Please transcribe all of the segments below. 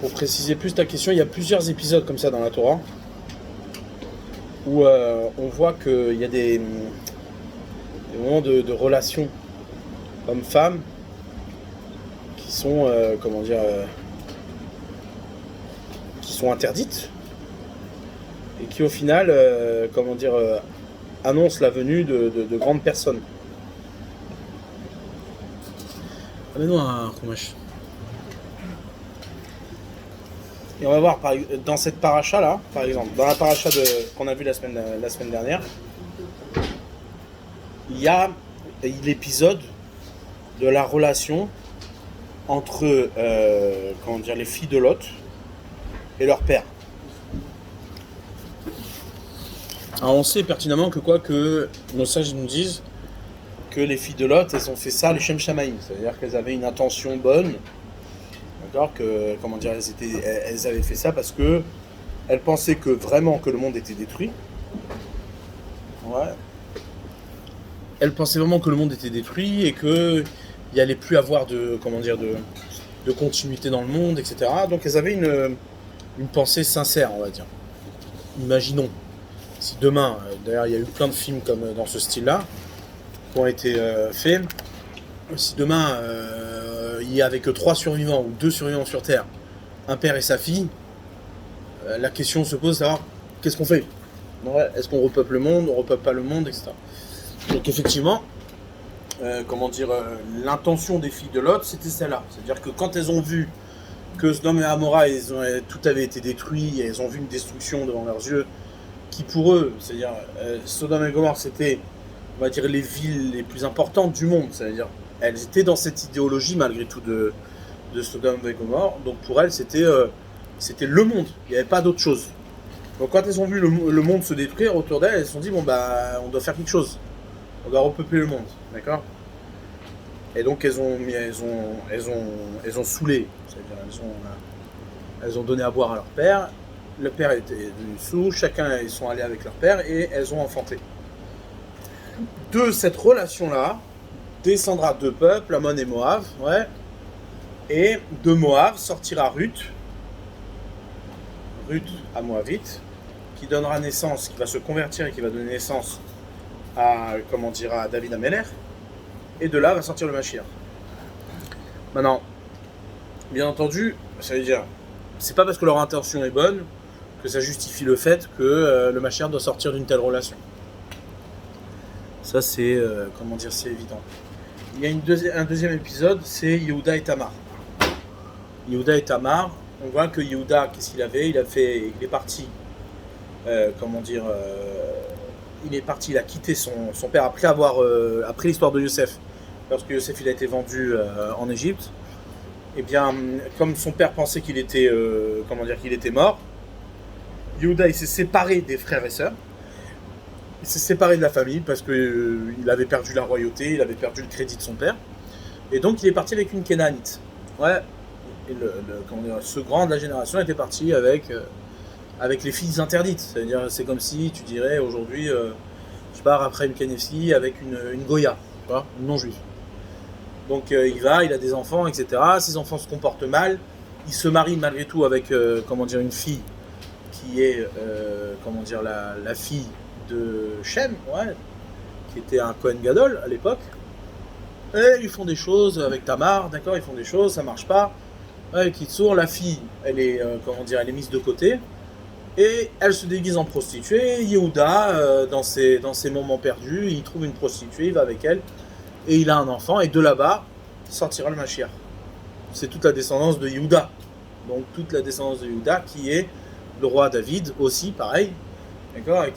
pour préciser plus ta question, il y a plusieurs épisodes comme ça dans la Torah où on voit qu'il y a des moments de relations hommes-femmes qui sont, qui sont interdites et qui au final, annoncent la venue de grandes personnes. Amène-nous un Chumash. Et on va voir dans cette paracha là, par exemple, dans la paracha qu'on a vue la semaine dernière, il y a l'épisode de la relation entre les filles de Lot et leur père. Alors on sait pertinemment que nos sages nous disent que les filles de Lot, elles ont fait ça les Shem Shamaïm, c'est-à-dire qu'elles avaient une intention bonne. D'accord, elles avaient fait ça parce que elles pensaient que vraiment que le monde était détruit. Ouais. Elles pensaient vraiment que le monde était détruit et que il n'y allait plus avoir de continuité dans le monde, etc. Donc elles avaient une pensée sincère, on va dire. Imaginons si demain, d'ailleurs il y a eu plein de films comme dans ce style-là qui ont été faits. Si demain il n'y avait que 3 survivants ou 2 survivants sur Terre, un père et sa fille, la question se pose de savoir qu'est-ce qu'on fait. Ouais, est-ce qu'on repeuple le monde, on repeuple pas le monde, etc. Donc effectivement, l'intention des filles de Lot, c'était celle-là. C'est-à-dire que quand elles ont vu que Sodome et Amora, tout avait été détruit, et elles ont vu une destruction devant leurs yeux, qui pour eux, c'est-à-dire Sodome et Gomorrhe, c'était, on va dire, les villes les plus importantes du monde, c'est-à-dire elles étaient dans cette idéologie malgré tout de Sodome et Gomorrhe, donc pour elles c'était le monde, il n'y avait pas d'autre chose. Donc quand elles ont vu le monde se détruire autour d'elles, elles se sont dit on doit faire quelque chose, on doit repeupler le monde, d'accord. Et donc elles ont saoulé, c'est-à-dire elles ont donné à boire à leur père, le père était devenu saoul, ils sont allés avec leur père et elles ont enfanté. De cette relation-là, descendra 2 peuples, Ammon et Moab, ouais. Et de Moab sortira Ruth à Moabite, qui donnera naissance, qui va se convertir et qui va donner naissance à David Améler. Et de là va sortir le Mashiach. Maintenant, bien entendu, ça veut dire, c'est pas parce que leur intention est bonne que ça justifie le fait que le Mashiach doit sortir d'une telle relation. Ça c'est, c'est évident. Il y a un deuxième épisode, c'est Yehuda et Tamar. Yehuda et Tamar, on voit que Yehuda, qu'est-ce qu'il avait ? Il est parti, il a quitté son père après l'histoire de Yosef, lorsque Yosef il a été vendu en Égypte. Et bien, comme son père pensait qu'il était mort, Yehuda il s'est séparé des frères et sœurs. Il s'est séparé de la famille parce qu'il avait perdu la royauté, il avait perdu le crédit de son père. Et donc il est parti avec une Kénanite. Ouais. Et ce grand de la génération était parti avec les filles interdites. C'est-à-dire, c'est comme si tu dirais aujourd'hui, je pars après une Kénéfie avec une Goya, tu vois, une non-juive. Donc il a des enfants, etc. Ses enfants se comportent mal. Il se marie malgré tout avec une fille qui est la fille de Shem, ouais, qui était un Kohen Gadol à l'époque. Et ils font des choses avec Tamar, d'accord, ils font des choses, ça marche pas. Ouais, Kitsour, la fille, elle est mise de côté et elle se déguise en prostituée. Yehuda, dans ses moments perdus, il trouve une prostituée, il va avec elle et il a un enfant et de là-bas sortira le Mashiach. C'est toute la descendance de Yehuda. Donc toute la descendance de Yehuda qui est le roi David aussi, pareil. D'accord, et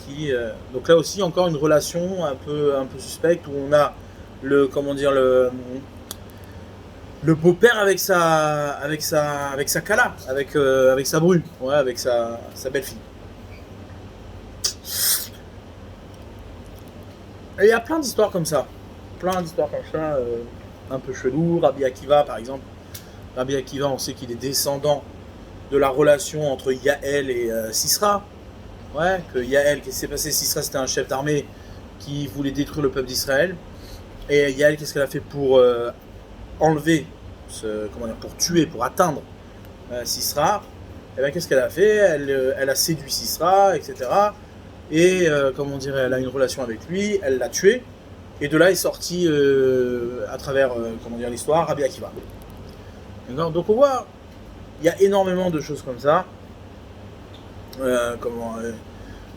donc là aussi encore une relation un peu suspecte où on a le beau-père avec sa Kala, avec sa bru, ouais, avec sa belle-fille. Et il y a plein d'histoires comme ça, un peu chelou. Rabbi Akiva par exemple. Rabbi Akiva, on sait qu'il est descendant de la relation entre Yaël et Sisra. Ouais, que Yaël, qu'est-ce qui s'est passé ? Sisra, c'était un chef d'armée qui voulait détruire le peuple d'Israël. Et Yaël, qu'est-ce qu'elle a fait pour enlever, pour tuer, pour atteindre Sisra. Et bien qu'est-ce qu'elle a fait? Elle a séduit Sisra, etc. Et comment dire, elle a une relation avec lui, elle l'a tué. Et de là est sorti, à travers comment dire, l'histoire, Rabbi Akiva. D'accord. Donc on voit, il y a énormément de choses comme ça.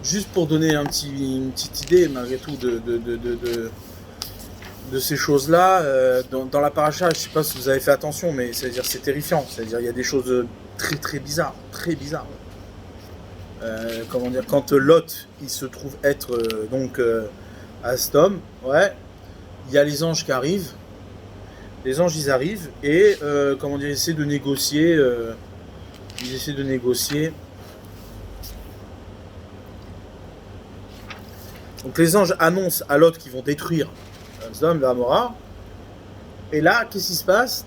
Juste pour donner une petite idée, malgré tout, de ces choses-là, dans la paracha, je ne sais pas si vous avez fait attention, mais c'est terrifiant. C'est-à-dire, il y a des choses très très bizarres, très bizarres. Comment dire, quand Lot, il se trouve être à Sodome, ouais, il y a les anges qui arrivent. Les anges, ils arrivent et ils essaient de négocier. Donc les anges annoncent à Lot qu'ils vont détruire Sodome et Gomorrhe. Et là, qu'est-ce qui se passe?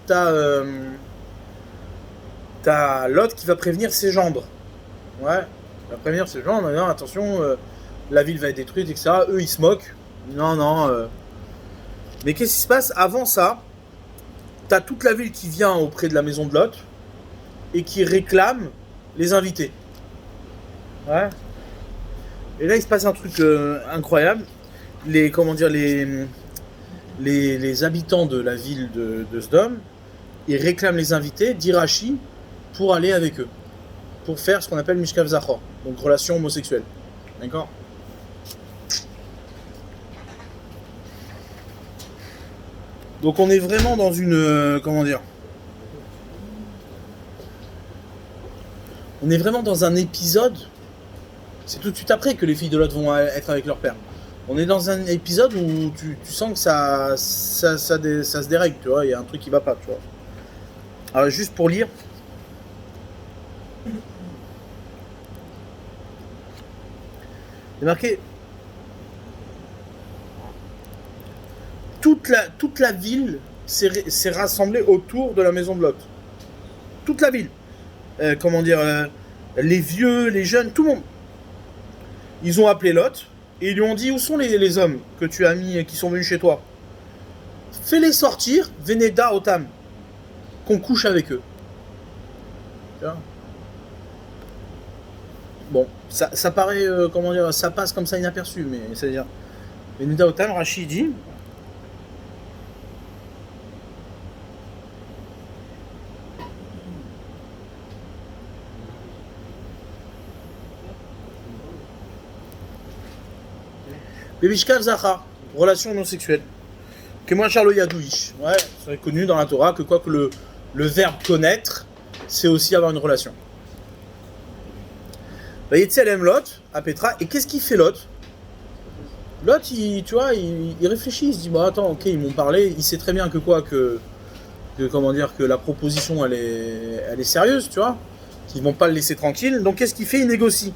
T'as Lot qui va prévenir ses gendres. Ouais, il va prévenir ses gendres, non, attention, la ville va être détruite, etc. Eux, ils se moquent. Non. Mais qu'est-ce qui se passe? Avant ça, t'as toute la ville qui vient auprès de la maison de Lot et qui réclame les invités. Ouais. Et là, il se passe un truc incroyable. Les habitants de la ville de Sodome, ils réclament les invités d'Irachi pour aller avec eux, pour faire ce qu'on appelle Mishkav Zachor, donc relation homosexuelle. D'accord? Donc on est vraiment dans une... on est vraiment dans un épisode... C'est tout de suite après que les filles de Lot vont être avec leur père. On est dans un épisode où tu sens que ça se dérègle, tu vois, il y a un truc qui va pas, tu vois. Alors juste pour lire. Il est marqué toute la ville s'est rassemblée autour de la maison de Lot. Toute la ville. Les vieux, les jeunes, tout le monde. Ils ont appelé Lot et ils lui ont dit où sont les hommes que tu as mis et qui sont venus chez toi. Fais-les sortir, Veneda Otam, qu'on couche avec eux. Bon, ça paraît, ça passe comme ça inaperçu, mais c'est-à-dire, Veneda Otam, Rachid dit, Bebishkav Zachar, relation non sexuelle. Que moi, Charlo Yadouish. Ouais, c'est connu dans la Torah que le verbe connaître, c'est aussi avoir une relation. Yetzelem Lot, à Petra, et qu'est-ce qu'il fait Lot? Lot, il réfléchit, il se dit, bon attends, ok, ils m'ont parlé, il sait très bien que la proposition, elle est sérieuse, tu vois, qu'ils vont pas le laisser tranquille, donc qu'est-ce qu'il fait? Il négocie.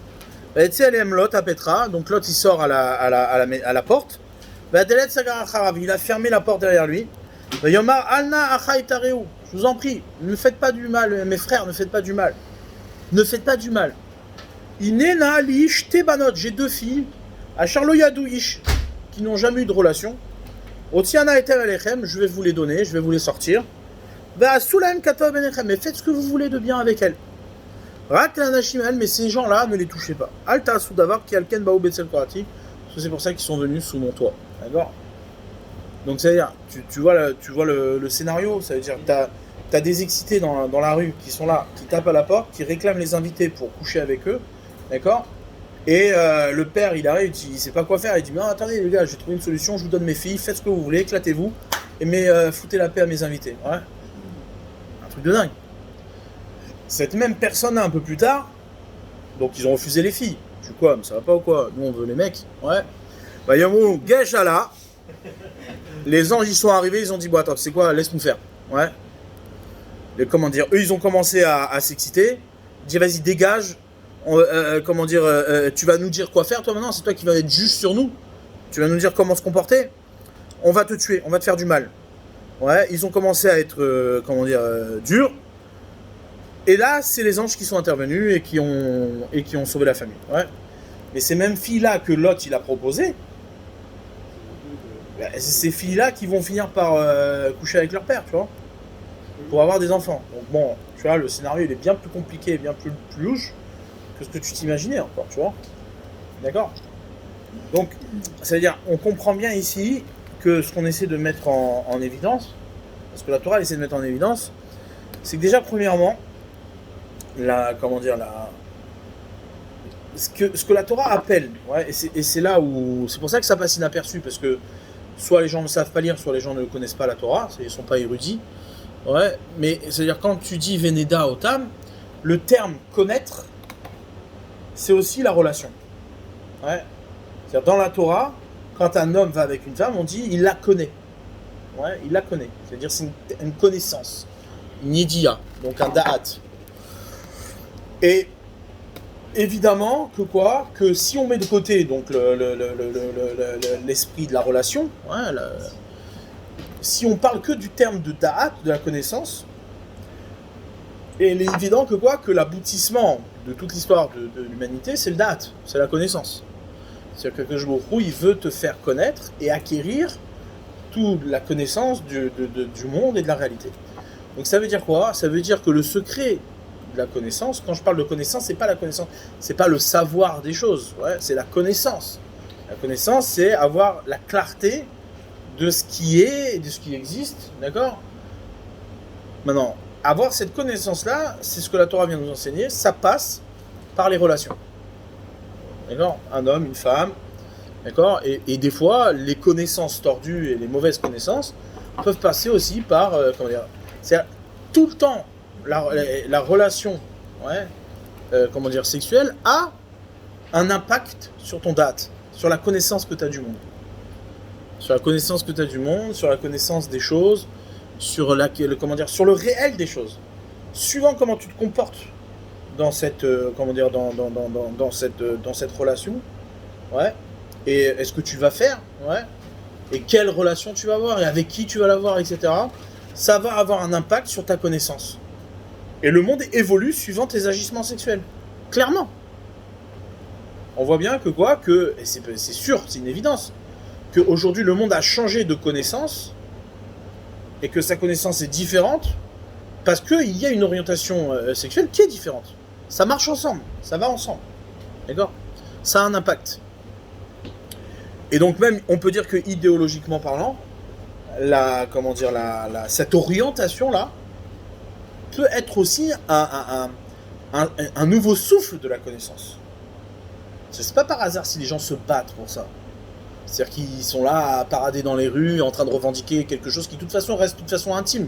Lot à Petra, donc Lot il sort à la porte. Il a fermé la porte derrière lui. Je vous en prie, ne faites pas du mal, mes frères, ne faites pas du mal. Ne faites pas du mal. Inena lish tebanot, j'ai 2 filles, à Charlo Yadouish, qui n'ont jamais eu de relation. Otiana eter alechem, je vais vous les donner, je vais vous les sortir. Va sulaim katov benechem, mais faites ce que vous voulez de bien avec elles. Mais ces gens-là, ne les touchez pas. Alta Soudavar qui alken baou betzel korati, parce que c'est pour ça qu'ils sont venus sous mon toit. D'accord? Donc ça veut dire, tu vois le scénario, ça veut dire t'as des excités dans la rue qui sont là, qui tapent à la porte, qui réclament les invités pour coucher avec eux, d'accord? Et le père, il arrive, il sait pas quoi faire, il dit, mais non, attendez les gars, j'ai trouvé une solution, je vous donne mes filles, faites ce que vous voulez, éclatez-vous, mais foutez la paix à mes invités. Ouais. Un truc de dingue. Cette même personne, un peu plus tard, donc ils ont refusé les filles. Je suis quoi, mais ça va pas ou quoi? Nous on veut les mecs. Ouais. Bah Yamou, Geshala. Les anges ils sont arrivés, ils ont dit, bon attends, tu sais quoi, laisse-nous faire. Ouais. Eux ils ont commencé à s'exciter. Dire vas-y, dégage. Tu vas nous dire quoi faire toi maintenant, c'est toi qui vas être juge sur nous. Tu vas nous dire comment se comporter. On va te tuer, on va te faire du mal. Ouais, ils ont commencé à être, durs. Et là, c'est les anges qui sont intervenus et qui ont sauvé la famille. Ouais. Mais ces mêmes filles-là que Lot il a proposées, c'est ces filles-là qui vont finir par coucher avec leur père, tu vois. pour avoir des enfants. Donc bon, tu vois, le scénario il est bien plus compliqué, bien plus louche que ce que tu t'imaginais encore, tu vois. D'accord? Donc, c'est-à-dire, on comprend bien ici que ce qu'on essaie de mettre en évidence, parce que la Torah essaie de mettre en évidence, c'est que déjà, premièrement, ce que la Torah appelle, ouais, et c'est là où, c'est pour ça que ça passe inaperçu, parce que soit les gens ne savent pas lire, soit les gens ne connaissent pas la Torah, ils ne sont pas érudits, ouais, mais c'est-à-dire, quand tu dis Veneda Otam, le terme connaître, c'est aussi la relation. Ouais. C'est-à-dire, dans la Torah, quand un homme va avec une femme, on dit il la connaît. Ouais, il la connaît. C'est-à-dire c'est une connaissance, une yediya, donc un da'at. Et évidemment que quoi? Que si on met de côté donc l'esprit de la relation, ouais, si on parle que du terme de da'at, de la connaissance, et il est évident que quoi? Que l'aboutissement de toute l'histoire de l'humanité, c'est le da'at, c'est la connaissance. C'est-à-dire que Akadosh Baruch Hu, il veut te faire connaître et acquérir toute la connaissance du monde et de la réalité. Donc ça veut dire quoi? Ça veut dire que le secret de la connaissance, quand je parle de connaissance, c'est pas la connaissance, c'est pas le savoir des choses, ouais, c'est la connaissance. La connaissance, c'est avoir la clarté de ce qui est et de ce qui existe, d'accord? Maintenant, avoir cette connaissance-là, c'est ce que la Torah vient nous enseigner, ça passe par les relations. D'accord? Un homme, une femme, d'accord? Et des fois, les connaissances tordues et les mauvaises connaissances peuvent passer aussi par, c'est tout le temps, la relation, ouais, sexuelle a un impact sur ton date, sur la connaissance que tu as du monde. Sur la connaissance que tu as du monde, sur la connaissance des choses, sur le réel des choses. Suivant comment tu te comportes dans cette dans cette relation, ouais, et est-ce que tu vas faire, ouais, et quelle relation tu vas avoir et avec qui tu vas l'avoir, etc. Ça va avoir un impact sur ta connaissance. Et le monde évolue suivant tes agissements sexuels, clairement. On voit bien que quoi, et c'est sûr, c'est une évidence, qu'aujourd'hui le monde a changé de connaissance et que sa connaissance est différente parce qu'il y a une orientation sexuelle qui est différente. Ça marche ensemble, ça va ensemble, d'accord? Ça a un impact. Et donc même, on peut dire que idéologiquement parlant, cette orientation-là peut être aussi un nouveau souffle de la connaissance. C'est pas par hasard si les gens se battent pour ça. C'est-à-dire qu'ils sont là à parader dans les rues, en train de revendiquer quelque chose qui de toute façon reste de toute façon intime.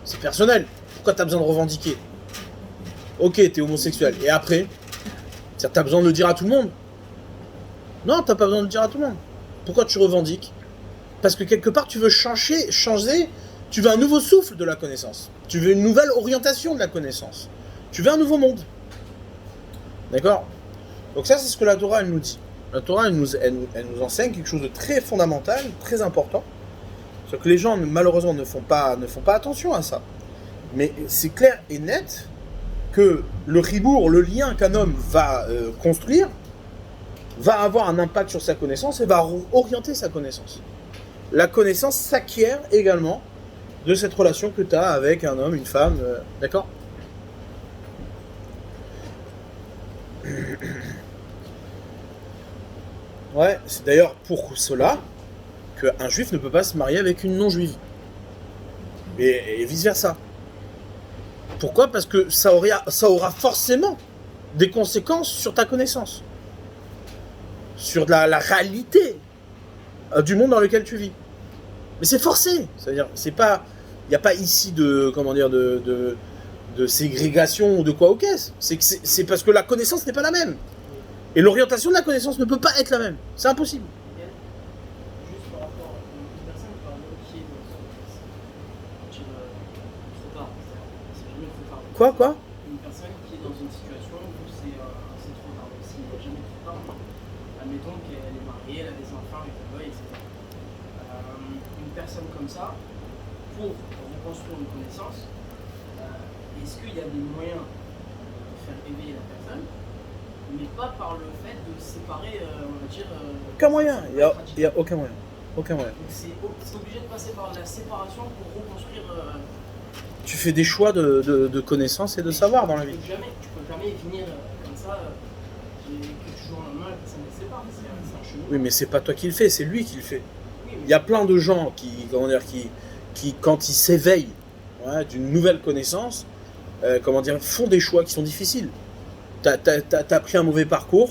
C'est personnel. Pourquoi t'as besoin de revendiquer? Ok, t'es homosexuel. Et après? C'est-à-dire t'as besoin de le dire à tout le monde? Non, t'as pas besoin de le dire à tout le monde. Pourquoi tu revendiques? Parce que quelque part tu veux changer, tu veux un nouveau souffle de la connaissance. Tu veux une nouvelle orientation de la connaissance. Tu veux un nouveau monde. D'accord? Donc ça, c'est ce que la Torah, elle nous dit. La Torah, elle nous enseigne quelque chose de très fondamental, très important. C'est que les gens, malheureusement, ne font pas attention à ça. Mais c'est clair et net que le ribour, le lien qu'un homme va construire, va avoir un impact sur sa connaissance et va orienter sa connaissance. La connaissance s'acquiert également de cette relation que tu as avec un homme, une femme, d'accord? Ouais, c'est d'ailleurs pour cela qu'un juif ne peut pas se marier avec une non-juive. Et vice-versa. Pourquoi? Parce que ça aura forcément des conséquences sur ta connaissance. Sur la réalité du monde dans lequel tu vis. Mais c'est forcé. C'est-à-dire, il n'y a pas ici de ségrégation ou de quoi au caisse. C'est parce que la connaissance n'est pas la même. Et l'orientation de la connaissance ne peut pas être la même. C'est impossible. Juste par rapport à une personne par exemple qui est trop tard, c'est jamais trop tard. Quoi? Une personne qui est dans une situation où c'est trop tard, s'il n'est jamais trop tard. Admettons qu'elle est mariée, elle a des enfants avec un boy, etc. Une personne comme ça, pour reconstruire une connaissance, est-ce qu'il y a des moyens de faire éveiller la personne, mais pas par le fait de séparer, on va dire... aucun moyen, il n'y a aucun moyen. Aucun moyen. Donc c'est obligé de passer par la séparation pour reconstruire... tu fais des choix de connaissances et de savoir dans la vie. Tu peux jamais venir comme ça, que du jour au lendemain, la personne ne sait pas. C'est un cheminement. Oui, mais c'est pas toi qui le fais, c'est lui qui le fait. Oui, Il y a plein de gens qui quand ils s'éveillent d'une nouvelle connaissance, font des choix qui sont difficiles. T'as pris un mauvais parcours,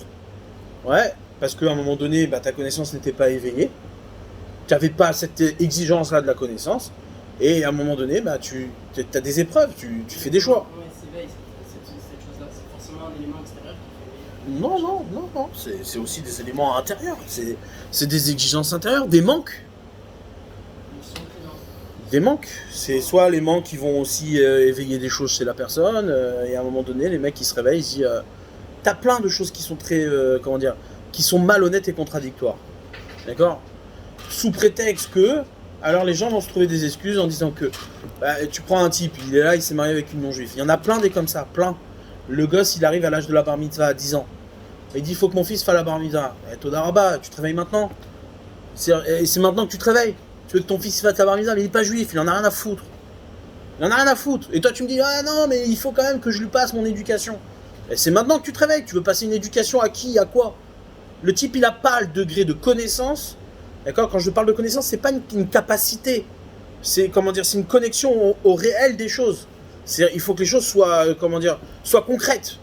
parce qu'à un moment donné, ta connaissance n'était pas éveillée. Tu n'avais pas cette exigence-là de la connaissance, et à un moment donné, tu as des épreuves, tu fais des choix. Oui, s'éveille, cette chose-là, c'est forcément un élément extérieur qui fait Non, c'est aussi des éléments intérieurs, c'est des exigences intérieures, des manques. Des manques, c'est soit les manques qui vont aussi éveiller des choses chez la personne, et à un moment donné, les mecs qui se réveillent, ils se disent t'as plein de choses qui sont très, qui sont malhonnêtes et contradictoires. D'accord ? Sous prétexte que, alors les gens vont se trouver des excuses en disant que tu prends un type, il est là, il s'est marié avec une non-juive. Il y en a plein des comme ça, plein. Le gosse, il arrive à l'âge de la bar mitzvah à 10 ans. Il dit il faut que mon fils fasse la bar mitzvah. Todaraba, tu te réveilles maintenant. C'est maintenant que tu te réveille. Tu veux que ton fils fasse la bar mitzvah, mais il n'est pas juif, il en a rien à foutre. Il en a rien à foutre. Et toi tu me dis ah non mais il faut quand même que je lui passe mon éducation. Et c'est maintenant que tu te réveilles. Tu veux passer une éducation à qui, à quoi? Le type il a pas le degré de connaissance. D'accord? Quand je parle de connaissance, c'est pas une capacité. C'est c'est une connexion au réel des choses. Il faut que les choses soient soient concrètes.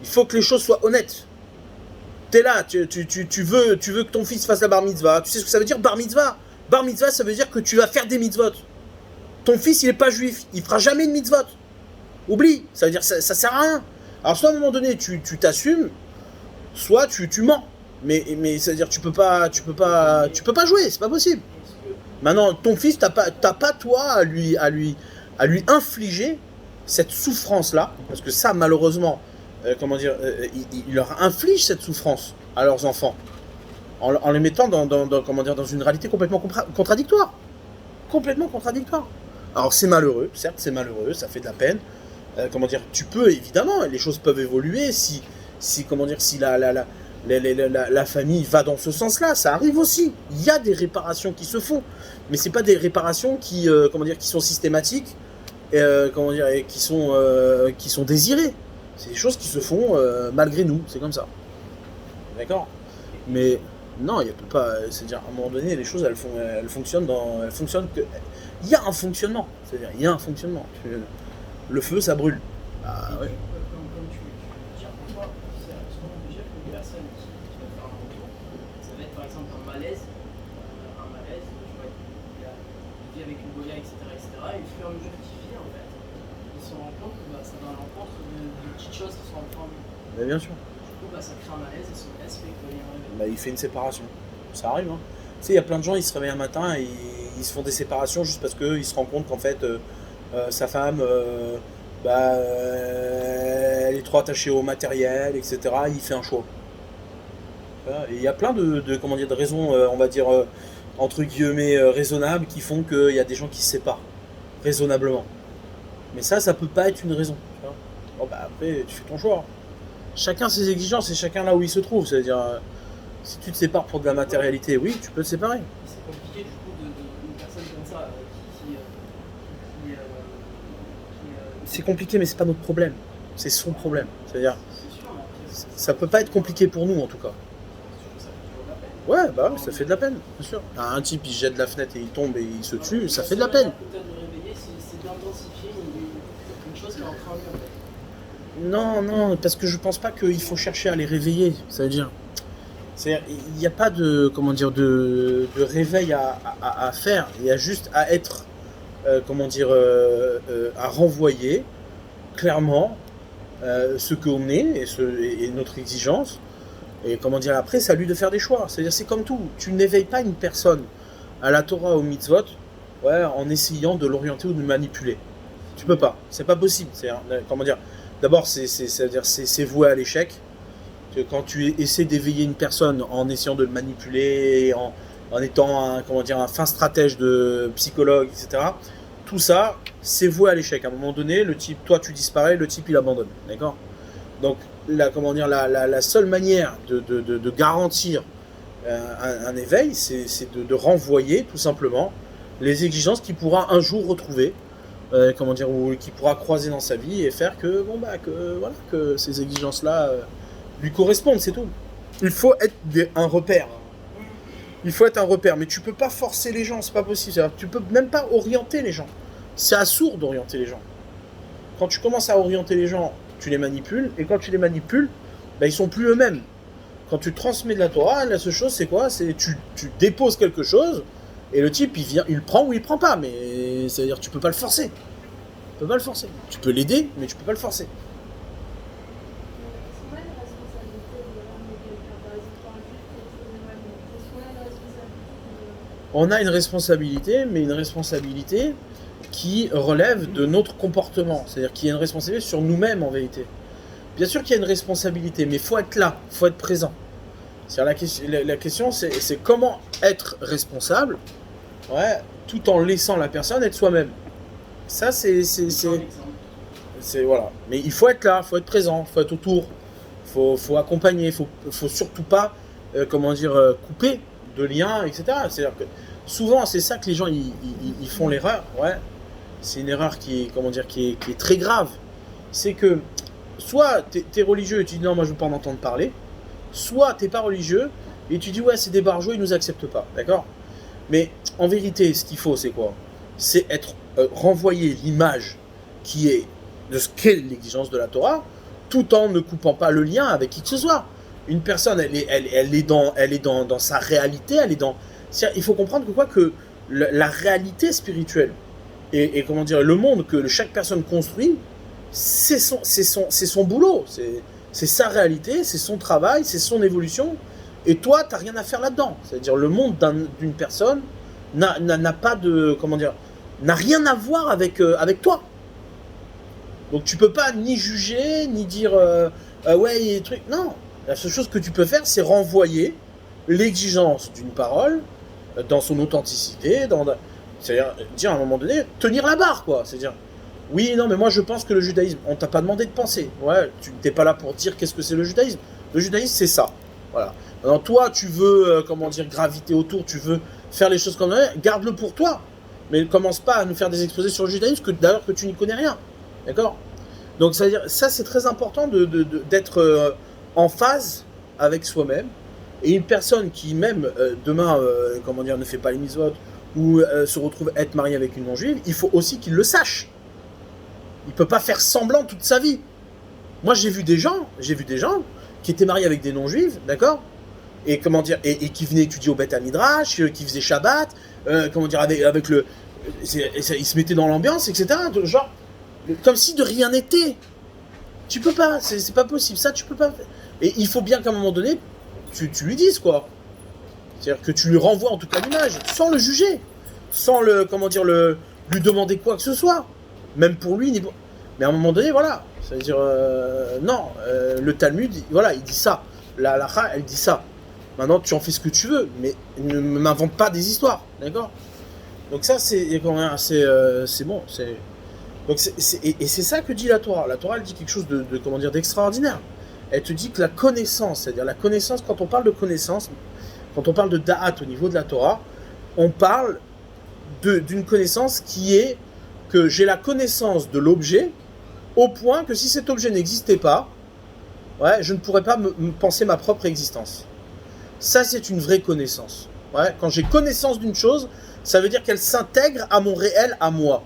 Il faut que les choses soient honnêtes. T'es là, tu veux que ton fils fasse la bar mitzvah. Tu sais ce que ça veut dire bar mitzvah? Bar mitzvah, ça veut dire que tu vas faire des mitzvot. Ton fils, il est pas juif, il fera jamais de mitzvot. Oublie, ça veut dire ça sert à rien. Alors soit à un moment donné, tu t'assumes, soit tu mens. Mais ça veut dire tu peux pas jouer, c'est pas possible. Maintenant, ton fils, t'as pas toi à lui infliger cette souffrance-là, parce que ça, malheureusement, il leur inflige cette souffrance à leurs enfants, en les mettant dans une réalité complètement contradictoire. Complètement contradictoire. Alors c'est malheureux, certes c'est malheureux, ça fait de la peine. Tu peux évidemment, les choses peuvent évoluer si la famille va dans ce sens-là, ça arrive aussi. Il y a des réparations qui se font, mais c'est pas des réparations qui sont systématiques, et qui sont désirées. C'est des choses qui se font malgré nous, c'est comme ça. D'accord ? Mais non, il peut pas. C'est-à-dire, à un moment donné, les choses, elles fonctionnent que. Il y a un fonctionnement. C'est-à-dire, il y a un fonctionnement. Le feu, ça brûle. Ouais. Comme tu dis, parfois, c'est souvent obligé qu'une personne qui va faire un retour, ça va être par exemple un malaise, tu vois, il vit avec une goya, etc., et au fur et à mesure qu'il vit, en fait, il se rend compte que ça va à l'encontre de petites choses qui sont en train de. Mais bien sûr. Ça crée un malaise et son malaise fait qu'il y a un réveil. Il fait une séparation. Ça arrive, hein. Tu sais, il y a plein de gens, ils se réveillent un matin et ils se font des séparations juste parce qu'ils se rendent compte qu'en fait, sa femme, elle est trop attachée au matériel, etc. Il fait un choix. Et il y a plein de raisons, entre guillemets, raisonnables qui font qu'il y a des gens qui se séparent. Raisonnablement. Mais ça peut pas être une raison. Bon, après, tu fais ton choix. Chacun ses exigences et chacun là où il se trouve. C'est-à-dire, si tu te sépares pour de la matérialité, oui, tu peux te séparer. C'est compliqué du coup d'une personne comme ça C'est compliqué, mais c'est pas notre problème. C'est son problème. C'est-à-dire, c'est sûr, ça peut pas être compliqué pour nous en tout cas. ça fait toujours de la peine. Ouais, ça fait de la peine, bien sûr. Un type, il jette de la fenêtre et il tombe et il se tue, ça fait de la peine. Peut-être de réveiller, c'est d'intensifier une chose qui est en train de. Non, parce que je pense pas qu'il faut chercher à les réveiller. C'est-à-dire, il n'y a pas de réveil à faire. Il y a juste à être, à renvoyer clairement ce qu'on est et notre exigence. Et après, c'est à lui de faire des choix. C'est-à-dire, c'est comme tout. Tu n'éveilles pas une personne à la Torah, au mitzvot, en essayant de l'orienter ou de le manipuler. Tu peux pas. C'est pas possible. D'abord, c'est voué à l'échec. Quand tu essaies d'éveiller une personne en essayant de le manipuler, en étant un fin stratège de psychologue, etc., tout ça, c'est voué à l'échec. À un moment donné, le type, toi, tu disparais, le type, il abandonne. D'accord ? Donc, la seule manière de garantir un éveil, c'est de renvoyer, tout simplement, les exigences qu'il pourra un jour retrouver comment dire, ou qu'il pourra croiser dans sa vie et faire que, bon, bah, que, voilà, que ces exigences-là lui correspondent, c'est tout. Il faut être un repère. Il faut être un repère, mais tu peux pas forcer les gens, c'est pas possible. C'est-à-dire, tu peux même pas orienter les gens. C'est assourd d'orienter les gens. Quand tu commences à orienter les gens, tu les manipules, et quand tu les manipules, bah, ils sont plus eux-mêmes. Quand tu transmets de la Torah, la seule chose c'est quoi? C'est tu déposes quelque chose, et le type il vient, il le prend ou il le prend pas, mais c'est-à-dire tu peux pas le forcer. Tu peux pas le forcer. Tu peux l'aider, mais tu peux pas le forcer. On a une responsabilité, mais une responsabilité qui relève de notre comportement. C'est-à-dire qu'il y a une responsabilité sur nous-mêmes en vérité. Bien sûr qu'il y a une responsabilité, mais il faut être là, il faut être présent. C'est-à-dire la question c'est comment être responsable, ouais, tout en laissant la personne être soi-même. Ça c'est voilà. Mais il faut être là, il faut être présent, il faut être autour, il faut accompagner, il faut surtout pas couper de liens, etc. C'est-à-dire que souvent c'est ça que les gens ils font l'erreur, ouais. C'est une erreur qui est très grave. C'est que soit t'es religieux et tu dis non, moi je veux pas en entendre parler, soit t'es pas religieux et tu dis ouais, c'est des barjots, ils nous acceptent pas, d'accord? Mais en vérité, ce qu'il faut, c'est quoi? C'est être renvoyer l'image qui est de ce qu'est l'exigence de la Torah, tout en ne coupant pas le lien avec qui que ce soit. Une personne, elle est dans sa réalité, il faut comprendre que la réalité spirituelle et le monde que chaque personne construit, c'est son boulot, c'est sa réalité, c'est son travail, c'est son évolution, et toi, t'as rien à faire là-dedans. C'est-à-dire le monde d'une personne n'a pas de, n'a rien à voir avec toi. Donc tu peux pas ni juger, ni dire ouais, il y a des trucs. Non, la seule chose que tu peux faire, c'est renvoyer l'exigence d'une parole dans son authenticité, c'est-à-dire dire à un moment donné, tenir la barre, quoi. C'est-à-dire, oui, non, mais moi je pense que le judaïsme, on t'a pas demandé de penser. Ouais, tu n'es pas là pour dire qu'est-ce que c'est le judaïsme. Le judaïsme, c'est ça. Voilà. Maintenant, toi, tu veux, graviter autour, tu veux faire les choses comme ça, garde-le pour toi. Mais commence pas à nous faire des exposés sur le judaïsme, d'ailleurs que tu n'y connais rien. D'accord? Donc, c'est-à-dire, ça, c'est très important d'être en phase avec soi-même. Et une personne qui, même demain, ne fait pas les mitzvot, ou se retrouve être marié avec une non-juive, il faut aussi qu'il le sache. Il peut pas faire semblant toute sa vie. Moi, j'ai vu des gens qui étaient mariés avec des non-juifs, d'accord? Et et qui venaient étudier au Beth Midrash, qui faisaient Shabbat, avec le, ils se mettaient dans l'ambiance, etc. Genre, comme si de rien n'était. Tu peux pas, c'est pas possible. Ça, tu peux pas. Et il faut bien qu'à un moment donné, tu lui dises quoi. C'est-à-dire que tu lui renvoies en tout cas l'image, sans le juger, sans lui demander quoi que ce soit, même pour lui. Mais à un moment donné, voilà, c'est-à-dire non, le Talmud, voilà, il dit ça, la halakha, elle dit ça. Maintenant, tu en fais ce que tu veux, mais ne m'invente pas des histoires, d'accord? Donc ça, c'est bon, donc et c'est ça que dit la Torah. La Torah, elle dit quelque chose d'extraordinaire. Elle te dit que la connaissance, c'est-à-dire la connaissance, quand on parle de connaissance, quand on parle de da'at au niveau de la Torah, on parle d'une connaissance qui est que j'ai la connaissance de l'objet au point que si cet objet n'existait pas, ouais, je ne pourrais pas me penser ma propre existence. Ça, c'est une vraie connaissance. Ouais, quand j'ai connaissance d'une chose, ça veut dire qu'elle s'intègre à mon réel, à moi.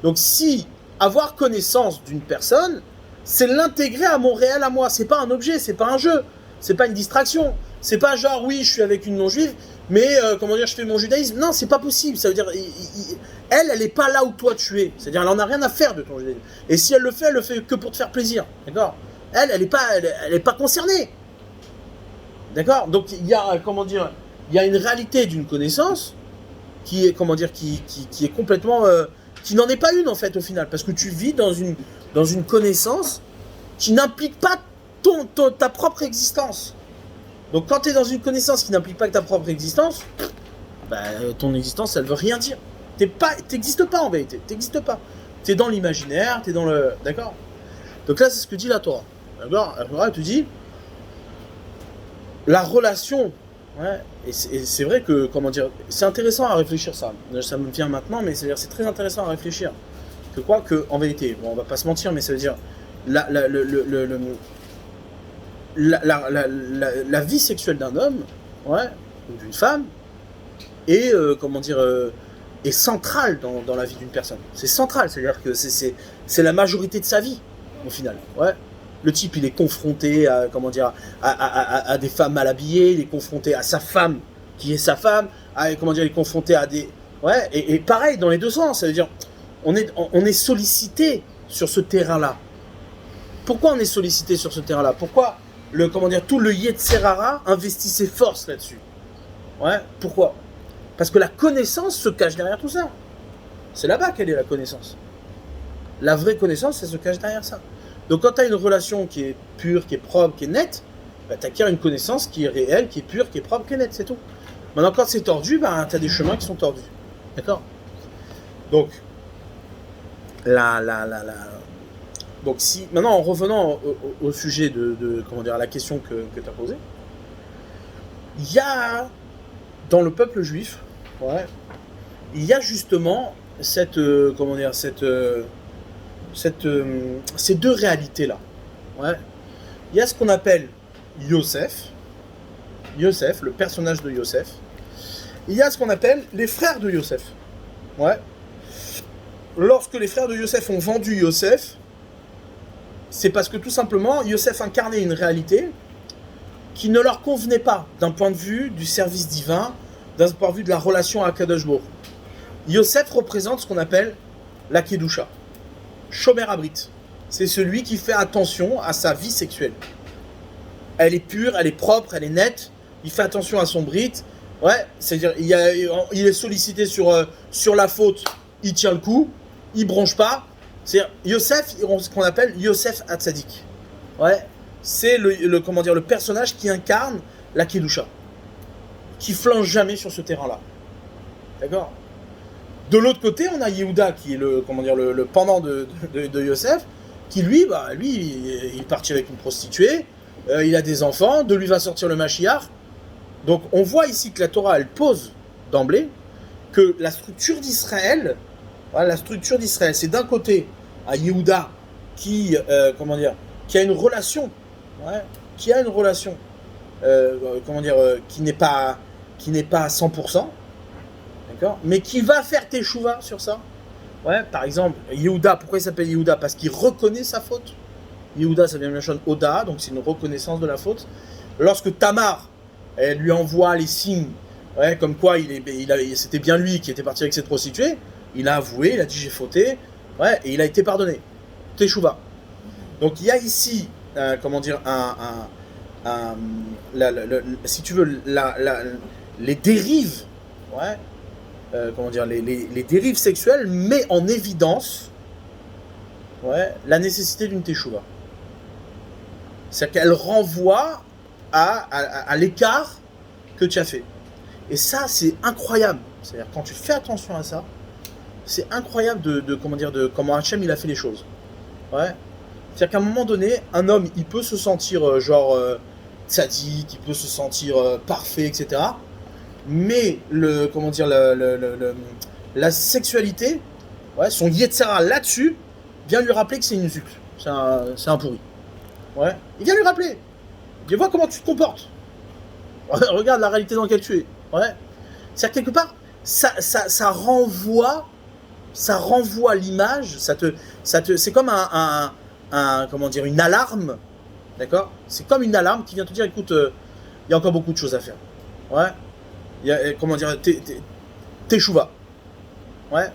Donc si avoir connaissance d'une personne, c'est l'intégrer à mon réel, à moi. C'est pas un objet, c'est pas un jeu, c'est pas une distraction. C'est pas genre, oui, je suis avec une non-juive, mais je fais mon judaïsme. Non, c'est pas possible. Ça veut dire, elle est pas là où toi tu es. C'est-à-dire, elle en a rien à faire de ton judaïsme. Et si elle le fait que pour te faire plaisir. D'accord? Elle est pas concernée. D'accord? Donc, il y a une réalité d'une connaissance qui est, qui est complètement, qui n'en est pas une, en fait, au final. Parce que tu vis dans une connaissance qui n'implique pas ta propre existence. Donc quand tu es dans une connaissance qui n'implique pas que ta propre existence, bah, ton existence, elle veut rien dire. T'existes pas en vérité, t'existes pas. T'es dans l'imaginaire, t'es dans le... D'accord? Donc là, c'est ce que dit la Torah. D'accord? La Torah, elle te dit, la relation, ouais, et c'est vrai que, c'est intéressant à réfléchir ça. Ça me vient maintenant, mais c'est très intéressant à réfléchir. en vérité, bon, on va pas se mentir, mais ça veut dire la vie sexuelle d'un homme, ouais, ou d'une femme, est, est centrale dans la vie d'une personne. C'est central, c'est-à-dire que c'est la majorité de sa vie, au final. Ouais. Le type, il est confronté à des femmes mal habillées, il est confronté à sa femme, qui est sa femme, il est confronté à des... Ouais, et pareil, dans les deux sens, ça veut dire, on est sollicité sur ce terrain-là. Pourquoi on est sollicité sur ce terrain-là? Pourquoi tout le Yetzerara investit ses forces là-dessus? Ouais, pourquoi? Parce que la connaissance se cache derrière tout ça. C'est là-bas qu'elle est, la connaissance. La vraie connaissance, elle se cache derrière ça. Donc quand tu as une relation qui est pure, qui est propre, qui est nette, bah, tu acquiers une connaissance qui est réelle, qui est pure, qui est propre, qui est nette, c'est tout. Maintenant, quand c'est tordu, bah, tu as des chemins qui sont tordus. D'accord? Donc, donc si, maintenant, en revenant au sujet à la question que tu as posée, il y a, dans le peuple juif, ouais, il y a justement ces deux réalités-là. Ouais. Il y a ce qu'on appelle Yosef, le personnage de Yosef. Il y a ce qu'on appelle les frères de Yosef. Ouais. Lorsque les frères de Yosef ont vendu Yosef, c'est parce que tout simplement, Yosef incarnait une réalité qui ne leur convenait pas d'un point de vue du service divin, d'un point de vue de la relation à Kadosh Baruch. Yosef représente ce qu'on appelle la Kedusha. Shomer Abrit. C'est celui qui fait attention à sa vie sexuelle. Elle est pure, elle est propre, elle est nette. Il fait attention à son brit. Ouais, c'est-à-dire il est sollicité sur la faute, il tient le coup, il bronche pas. C'est-à-dire Yosef, ce qu'on appelle Yosef Hatzadik. Ouais, c'est le personnage qui incarne la Kedusha, qui flanche jamais sur ce terrain-là. D'accord? De l'autre côté, on a Yehuda qui est le pendant de Yosef, qui lui il est parti avec une prostituée, il a des enfants, de lui va sortir le Mashiach. Donc on voit ici que la Torah, elle pose d'emblée que la structure d'Israël, c'est d'un côté à Yehuda qui a une relation, ouais, qui n'est pas à 100%. D'accord, mais qui va faire teshuva sur ça. Ouais, par exemple, Yehuda, pourquoi il s'appelle Yehuda? Parce qu'il reconnaît sa faute. Yehuda, ça vient de la chaîne Oda, donc c'est une reconnaissance de la faute. Lorsque Tamar, elle lui envoie les signes, ouais, comme quoi c'était bien lui qui était parti avec cette prostituée, il a avoué, il a dit j'ai fauté, ouais, et il a été pardonné. Teshuva. Donc il y a ici, si tu veux, les dérives, ouais. Les dérives sexuelles met en évidence, ouais, la nécessité d'une teshuva. C'est-à-dire qu'elle renvoie à l'écart que tu as fait. Et ça, c'est incroyable. C'est-à-dire quand tu fais attention à ça, c'est incroyable de comment Hachem il a fait les choses. Ouais. C'est-à-dire qu'à un moment donné, un homme, il peut se sentir tzaddik, il peut se sentir parfait, etc. Mais la sexualité, ouais, son Yetzera là-dessus, vient lui rappeler que c'est une insulte. C'est un pourri. Ouais. Il vient lui rappeler. Il dit, vois comment tu te comportes. Regarde la réalité dans laquelle tu es. Ouais. C'est-à-dire quelque part, ça renvoie l'image. C'est comme une alarme. D'accord? C'est comme une alarme qui vient te dire, écoute, il y a encore beaucoup de choses à faire. Ouais. Il y a, teshuva. Ouais.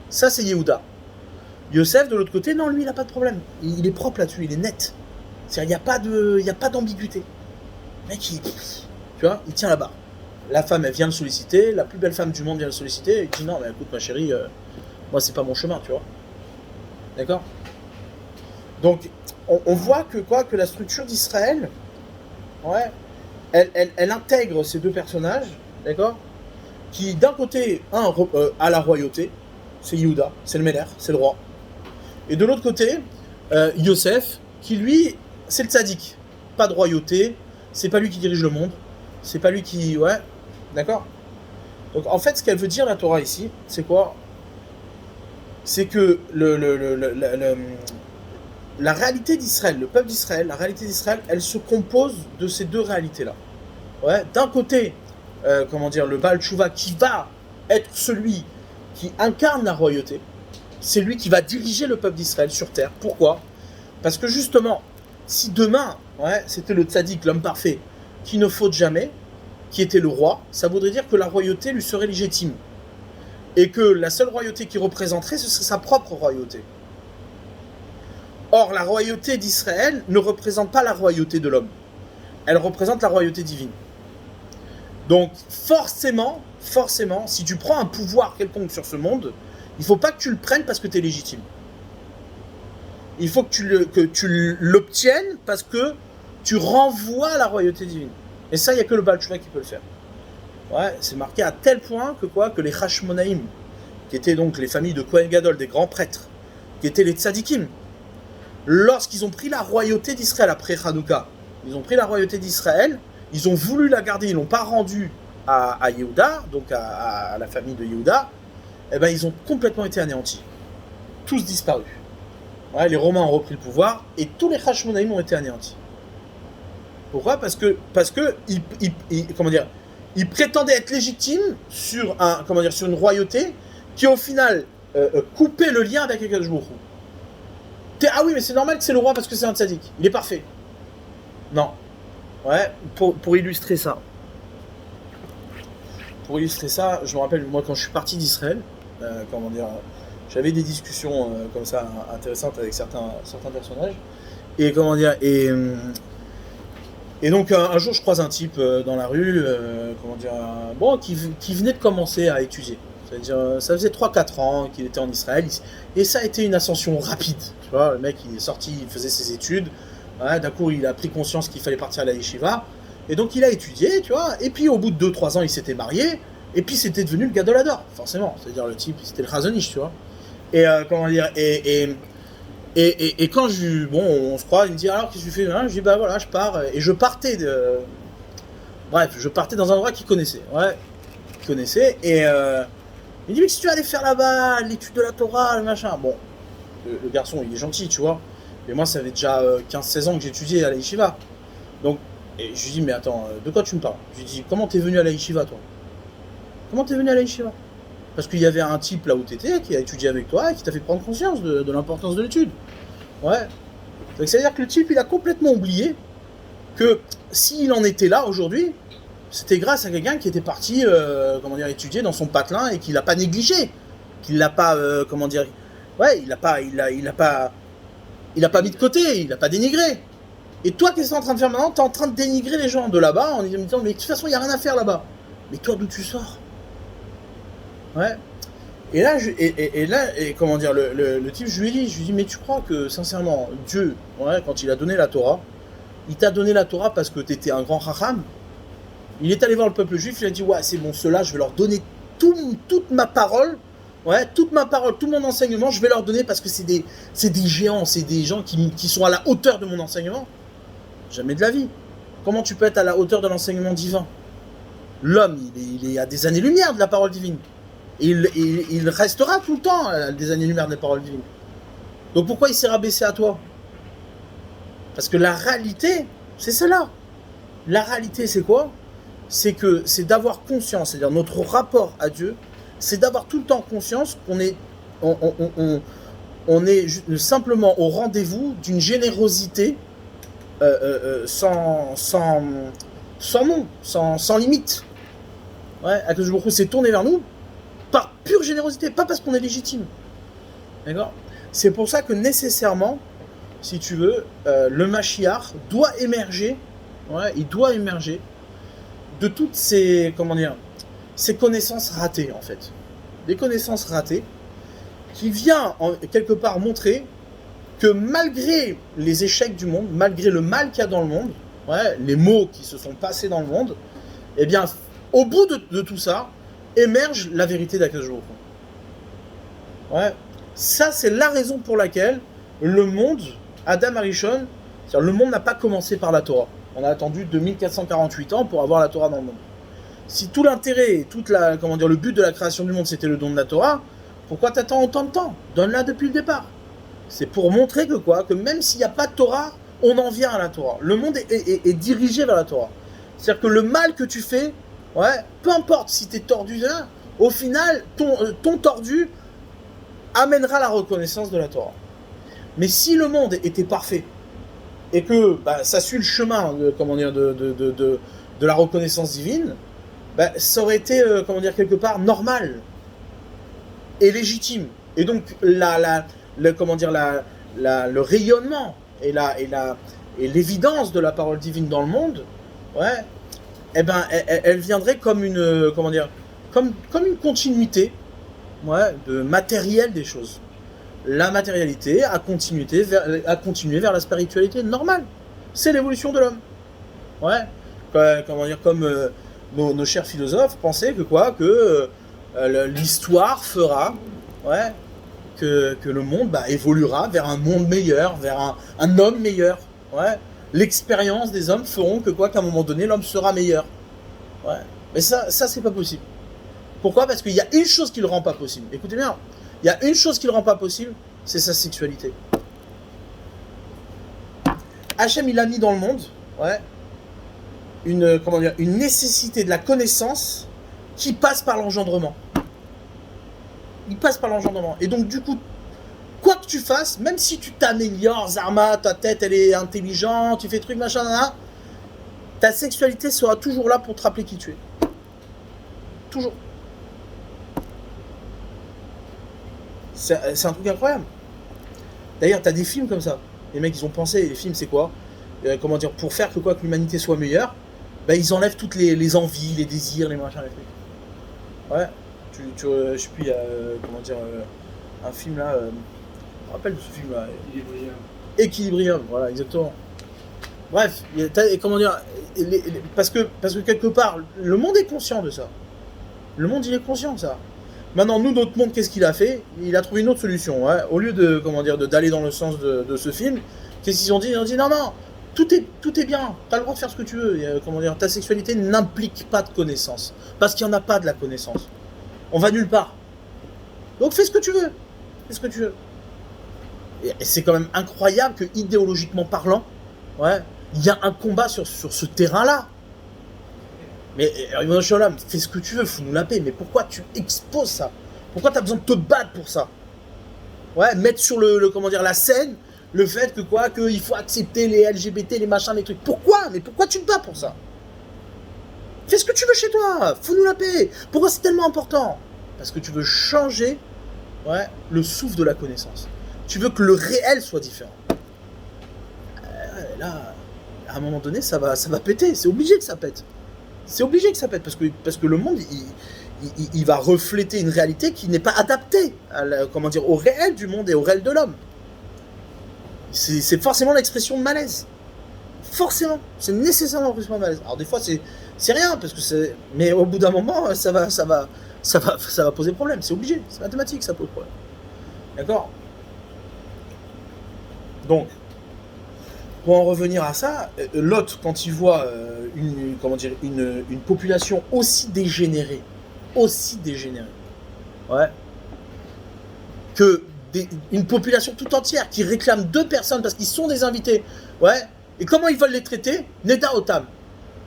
Ça, c'est Yehuda. Yosef, de l'autre côté, non, lui, il n'a pas de problème. Il est propre là-dessus, il est net. C'est-à-dire, il n'y a pas d'ambiguïté. Le mec, tu vois, il tient la barre. La femme, elle vient le solliciter, la plus belle femme du monde vient le solliciter, et il dit, non, mais écoute, ma chérie, moi, c'est pas mon chemin, tu vois. D'accord? Donc, on voit que la structure d'Israël, ouais, elle intègre ces deux personnages, d'accord, qui d'un côté a la royauté, c'est Yehuda, c'est le Méler, c'est le roi, et de l'autre côté Yosef, qui lui c'est le tzaddik, pas de royauté, c'est pas lui qui dirige le monde, c'est pas lui qui, ouais, d'accord. Donc en fait ce qu'elle veut dire la Torah ici, c'est quoi? c'est que la réalité d'Israël, le peuple d'Israël, la réalité d'Israël, elle se compose de ces deux réalités-là. Ouais, d'un côté, le Baal Tshuva qui va être celui qui incarne la royauté, c'est lui qui va diriger le peuple d'Israël sur terre. Pourquoi ? Parce que justement, si demain, c'était le tzaddik, l'homme parfait, qui ne faute jamais, qui était le roi, ça voudrait dire que la royauté lui serait légitime. Et que la seule royauté qu'il représenterait, ce serait sa propre royauté. Or, la royauté d'Israël ne représente pas la royauté de l'homme. Elle représente la royauté divine. Donc, forcément, si tu prends un pouvoir quelconque sur ce monde, il ne faut pas que tu le prennes parce que tu es légitime. Il faut que tu l'obtiennes parce que tu renvoies la royauté divine. Et ça, il n'y a que le Baal Tshuva qui peut le faire. Ouais, c'est marqué à tel point que les Hashmonaïm, qui étaient donc les familles de Kohen Gadol, des grands prêtres, qui étaient les tzadikim, lorsqu'ils ont pris la royauté d'Israël après Hanouka, ils ont pris la royauté d'Israël, ils ont voulu la garder, ils ne l'ont pas rendue à Yehuda, donc à la famille de Yehuda, et ben ils ont complètement été anéantis. Tous disparus. Ouais, les Romains ont repris le pouvoir et tous les Hashmonaïm ont été anéantis. Pourquoi ? Parce que ils prétendaient être légitimes sur une royauté qui au final coupait le lien avec Akadosh Baruch Hu. Ah oui, mais c'est normal que c'est le roi parce que c'est un tzaddik. Il est parfait. Non. Ouais, pour illustrer ça. Je me rappelle, moi, quand je suis parti d'Israël, j'avais des discussions comme ça intéressantes avec certains personnages. Et donc un jour, je croise un type dans la rue, qui venait de commencer à étudier. C'est-à-dire, ça faisait 3-4 ans qu'il était en Israël, et ça a été une ascension rapide. Tu vois, le mec, il est sorti, il faisait ses études, d'un coup, il a pris conscience qu'il fallait partir à la yeshiva, et donc il a étudié, tu vois, et puis au bout de 2-3 ans, il s'était marié, et puis c'était devenu le Gadol Hador, forcément. C'est-à-dire, le type, c'était le Chazon Ish, tu vois. Et quand on se croise, il me dit alors qu'est-ce que tu fais ? Je dis bah voilà, je pars, et je partais dans un endroit qu'il connaissait, et il me dit mais si tu allais faire là-bas l'étude de la Torah, le machin, bon, le garçon il est gentil, tu vois, mais moi ça fait déjà 15-16 ans que j'étudiais à la yeshiva, donc, et je lui dis mais attends, de quoi tu me parles ? Je lui dis comment t'es venu à la yeshiva toi ? Comment t'es venu à la yeshiva ? Parce qu'il y avait un type là où t'étais, qui a étudié avec toi, et qui t'a fait prendre conscience de l'importance de l'étude. Ouais. Donc c'est-à-dire que le type, il a complètement oublié que s'il en était là aujourd'hui, c'était grâce à quelqu'un qui était parti, étudier dans son patelin et qui l'a pas négligé, qu'il l'a pas, il l'a pas mis de côté, il l'a pas dénigré. Et toi, qu'est-ce que t'es en train de faire maintenant ? T'es en train de dénigrer les gens de là-bas en disant mais de toute façon, il y a rien à faire là-bas. Mais toi, d'où tu sors ? Ouais. Et là, le type, je lui dis, mais tu crois que, sincèrement, Dieu, quand il a donné la Torah, il t'a donné la Torah parce que t'étais un grand chacham ? Il est allé voir le peuple juif, il a dit, ouais, c'est bon, ceux-là, je vais leur donner toute ma parole, toute mon enseignement, je vais leur donner parce que c'est des géants, c'est des gens qui sont à la hauteur de mon enseignement. Jamais de la vie. Comment tu peux être à la hauteur de l'enseignement divin ? L'homme, il est à des années-lumière de la parole divine. Et il restera tout le temps à des années-lumière de la parole divine. Donc pourquoi il s'est rabaissé à toi ? Parce que la réalité, c'est cela. La réalité, c'est quoi ? C'est d'avoir conscience, c'est-à-dire notre rapport à Dieu, c'est d'avoir tout le temps conscience qu'on est, on est simplement au rendez-vous d'une générosité sans nom, sans limite. Akadosh Baruch Hu s'est tourné vers nous par pure générosité, pas parce qu'on est légitime. D'accord ? C'est pour ça que nécessairement, si tu veux, le Mashiach doit émerger, il doit émerger de toutes ces connaissances ratées, en fait. Des connaissances ratées qui viennent quelque part montrer que malgré les échecs du monde, malgré le mal qu'il y a dans le monde, les maux qui se sont passés dans le monde, eh bien, au bout de tout ça, émerge la vérité d'Akadosh Baruch Hu. Ça, c'est la raison pour laquelle le monde, Adam Arishon, c'est-à-dire le monde n'a pas commencé par la Torah. On a attendu 2448 ans pour avoir la Torah dans le monde. Si tout l'intérêt, le but de la création du monde, c'était le don de la Torah, Pourquoi t'attends autant de temps? Donne-la depuis le départ. C'est pour montrer que quoi? Que même s'il n'y a pas de Torah, on en vient à la Torah. Le monde est dirigé vers la Torah. C'est-à-dire que le mal que tu fais, ouais, peu importe si t'es tordu là, au final, ton tordu amènera la reconnaissance de la Torah. Mais si le monde était parfait et que ça suit le chemin de la reconnaissance divine, ça aurait été quelque part normal et légitime. Et donc le rayonnement et l'évidence de la parole divine dans le monde, ouais, elle viendrait comme une comme une continuité, ouais, de matériel des choses. La matérialité a continué vers la spiritualité normale. C'est l'évolution de l'homme. Ouais. Comme nos chers philosophes pensaient que l'histoire fera, ouais, que le monde évoluera vers un monde meilleur, vers un homme meilleur. Ouais. L'expérience des hommes feront qu'à un moment donné, l'homme sera meilleur. Ouais. Mais ça c'est pas possible. Pourquoi? Parce qu'il y a une chose qui le rend pas possible. Écoutez bien, il y a une chose qui le rend pas possible, c'est sa sexualité. Hachem, il a mis dans le monde, ouais, une nécessité de la connaissance qui passe par l'engendrement. Il passe par l'engendrement. Et donc, du coup, quoi que tu fasses, même si tu t'améliores, Zarma, ta tête, elle est intelligente, tu fais trucs, machin, ta sexualité sera toujours là pour te rappeler qui tu es. Toujours. C'est un truc incroyable. D'ailleurs, t'as des films comme ça. Les mecs, ils ont pensé, les films, c'est quoi? Pour faire que l'humanité soit meilleure, ils enlèvent toutes les envies, les désirs, les machins, les trucs. Ouais. Je sais plus, il y a, un film là, je me rappelle de ce film là. Équilibrium, voilà, exactement. Bref, parce que quelque part, le monde est conscient de ça. Le monde, il est conscient de ça. Maintenant, nous, notre monde, qu'est-ce qu'il a fait? Il a trouvé une autre solution. Ouais. Au lieu d'aller dans le sens de ce film, qu'est-ce qu'ils ont dit? Ils ont dit non, tout est bien. T'as le droit de faire ce que tu veux. Ta sexualité n'implique pas de connaissance. Parce qu'il n'y en a pas de la connaissance. On va nulle part. Donc fais ce que tu veux. Fais ce que tu veux. Et c'est quand même incroyable que, idéologiquement parlant, ouais, il y a un combat sur ce terrain-là. Mais Shalom, fais ce que tu veux, fous-nous la paix. Mais pourquoi tu exposes ça? Pourquoi tu as besoin de te battre pour ça? Ouais, mettre sur la scène le fait qu'il faut accepter les LGBT, les machins, les trucs. Pourquoi? Mais pourquoi tu te bats pour ça? Fais ce que tu veux chez toi, fous-nous la paix. Pourquoi c'est tellement important? Parce que tu veux changer, ouais, le souffle de la connaissance. Tu veux que le réel soit différent. Là, à un moment donné, ça va péter. C'est obligé que ça pète. C'est obligé que ça pète, parce que le monde, il va refléter une réalité qui n'est pas adaptée au réel du monde et au réel de l'homme. C'est forcément l'expression de malaise. Forcément. C'est nécessairement l'expression de malaise. Alors des fois, c'est rien, parce que mais au bout d'un moment, ça va poser problème. C'est obligé. C'est mathématique, ça pose problème. D'accord? Donc, pour en revenir à ça, Lot, quand il voit une population aussi dégénérée, ouais, que une population tout entière qui réclame 2 personnes parce qu'ils sont des invités, ouais, et comment ils veulent les traiter? Neda Otam.